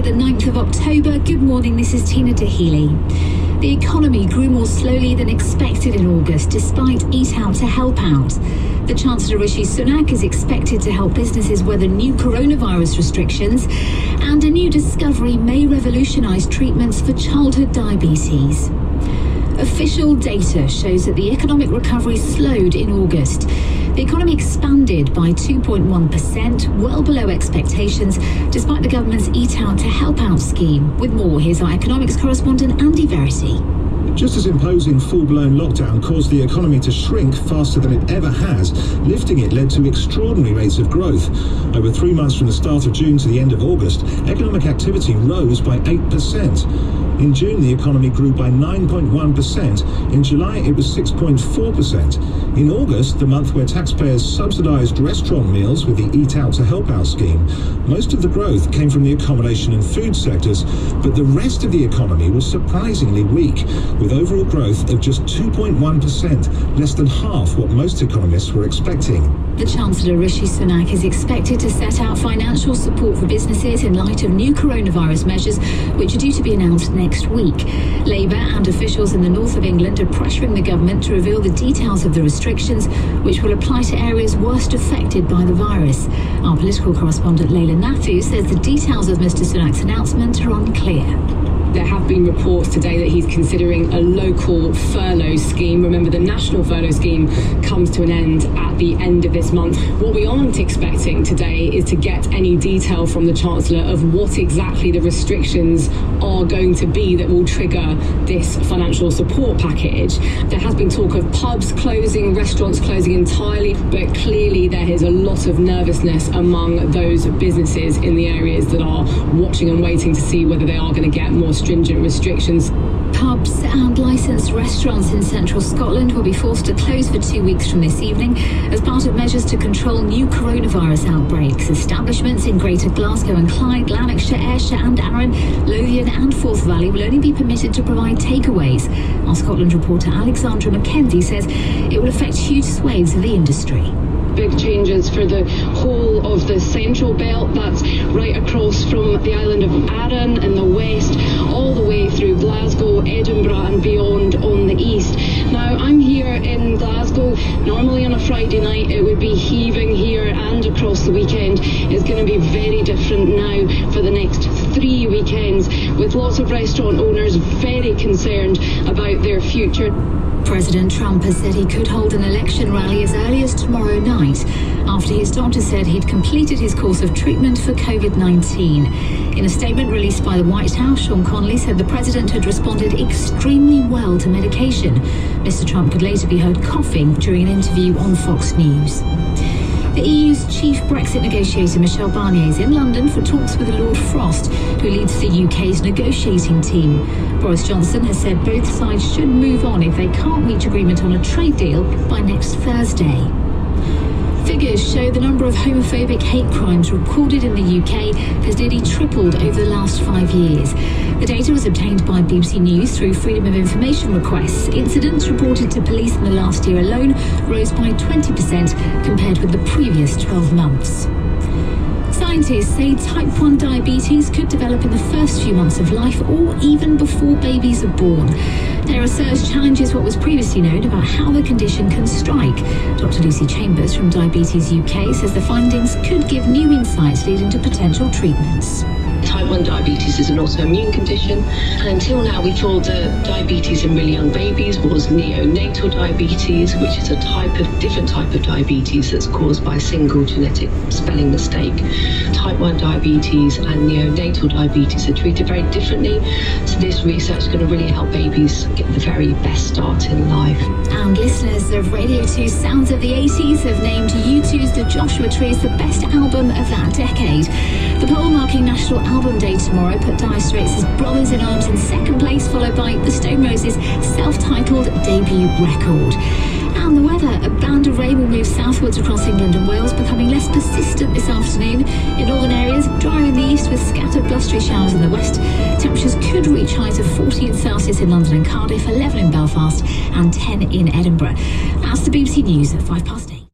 the 9th of October. Good morning, this is Tina Dahealy. The economy grew more slowly than expected in August, despite Eat Out to Help Out. The Chancellor Rishi Sunak is expected to help businesses weather new coronavirus restrictions, and a new discovery may revolutionise treatments for childhood diabetes. Official data shows that the economic recovery slowed in August. The economy expanded by 2.1%, well below expectations, despite the government's Eat Out to Help Out scheme. With more, here's our economics correspondent Andy Verity. Just as imposing full-blown lockdown caused the economy to shrink faster than it ever has, lifting it led to extraordinary rates of growth. Over 3 months from the start of June to the end of August, economic activity rose by 8%. In June, the economy grew by 9.1%. In July, it was 6.4%. In August, the month where taxpayers subsidised restaurant meals with the Eat Out to Help Out scheme, most of the growth came from the accommodation and food sectors, but the rest of the economy was surprisingly weak, with overall growth of just 2.1%, less than half what most economists were expecting. The Chancellor Rishi Sunak is expected to set out financial support for businesses in light of new coronavirus measures, which are due to be announced next week. Labour and officials in the north of England are pressuring the government to reveal the details of the restrictions, which will apply to areas worst affected by the virus. Our political correspondent Leila Nathu says the details of Mr Sunak's announcement are unclear. There have been reports today that he's considering a local furlough scheme. Remember, the national furlough scheme comes to an end at the end of this month. What we aren't expecting today is to get any detail from the Chancellor of what exactly the restrictions are going to be that will trigger this financial support package. There has been talk of pubs closing, restaurants closing entirely, but clearly there is a lot of nervousness among those businesses in the areas that are watching and waiting to see whether they are going to get more stringent restrictions. Pubs and licensed restaurants in central Scotland will be forced to close for 2 weeks from this evening as part of measures to control new coronavirus outbreaks. Establishments in Greater Glasgow and Clyde, Lanarkshire, Ayrshire and Arran, Lothian and Forth Valley will only be permitted to provide takeaways. Our Scotland reporter Alexandra Mackenzie says it will affect huge swathes of the industry. Big changes for the whole of the central belt. That's right across from the island of Arran in the west, all the way through Glasgow, Edinburgh and beyond on the east. Now, I'm here in Glasgow. Normally on a Friday night it would be heaving here and across the weekend. It's going to be very different now for the next 3 weekends, with lots of restaurant owners very concerned about their future. President Trump has said he could hold an election rally as early as tomorrow night after his doctor said he'd completed his course of treatment for COVID-19. In a statement released by the White House, Sean Conley said the president had responded extremely well to medication. Mr. Trump could later be heard coughing during an interview on Fox News. The EU's chief Brexit negotiator Michel Barnier is in London for talks with Lord Frost, who leads the UK's negotiating team. Boris Johnson has said both sides should move on if they can't reach agreement on a trade deal by next Thursday. Figures show the number of homophobic hate crimes recorded in the UK has nearly tripled over the last 5 years. The data was obtained by BBC News through Freedom of Information requests. Incidents reported to police in the last year alone rose by 20% compared with the previous 12 months. Scientists say type 1 diabetes could develop in the first few months of life or even before babies are born. Their research challenges what was previously known about how the condition can strike. Dr. Lucy Chambers from Diabetes UK says the findings could give new insights leading to potential treatments. Type 1 diabetes is an autoimmune condition, and until now we thought that diabetes in really young babies was neonatal diabetes, which is a different type of diabetes that's caused by a single genetic spelling mistake. Type 1 diabetes and neonatal diabetes are treated very differently, so this research is going to really help babies get the very best start in life. And listeners of Radio 2's Sounds of the 80s have named U2's The Joshua Tree as the best album of that decade. The poll marking National Album Day tomorrow put Dire Straits' Brothers in Arms in second place, followed by the Stone Roses' self-titled debut record. And the weather, a band of rain will move southwards across England and Wales, becoming less persistent this afternoon. In northern areas, drier in the east with scattered blustery showers in the west. Temperatures could reach highs of 14 Celsius in London and Cardiff, 11 in Belfast and 10 in Edinburgh. That's the BBC News at 8:05.